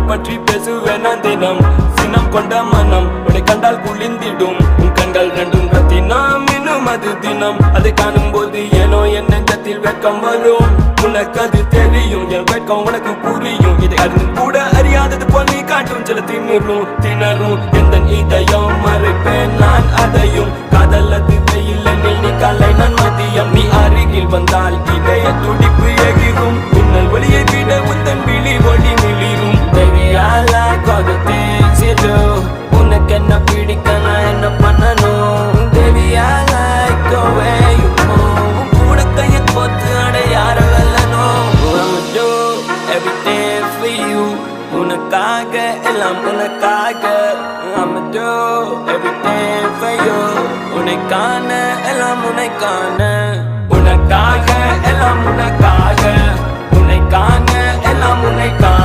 பற்றி பேசுவேன் நான் தினம் சினம் கொண்ட மனம் உன்னை கண்டால் குளிந்திடும் உன் கண்கள் ரெண்டும் ரத்தினம் இன்னும் அது தினம் அதை காணும் போது ஏனோ என் நெஞ்சத்தில் வெட்கம் வரும் உனக்கு அது தெரியும் என் வெட்கம் உனக்கு புரியும் இதை அறிந்து கூட அறியாதது போல் நீ காட்டும் சில திணறும் எந்த இதயம் மறைப்பேன் நான் அதையும் காதல் அது வெயிலெனில் நீ காலை நான் மதியம் நீ அருகில் வந்தால் இதய துடிப்பு எகிரும் உன்னல் ஒளியை விட உந்தன் விழி ஒளி மிளிரும் Baby I like all the things you do உனக்கு என்ன பிடிக்க நான் என்ன பண்ணணும் Baby I like the way you move கூட கையை கோத்து அடையாற வெல்லணும் I'ma do everything for you உனக்காக எல்லாம் உனக்காக I'ma do everything for you உனக்கான எல்லாம் உனக்கான உனக்காக எல்லாம் உனக்காக உனக்கான எல்லாம் உனக்கான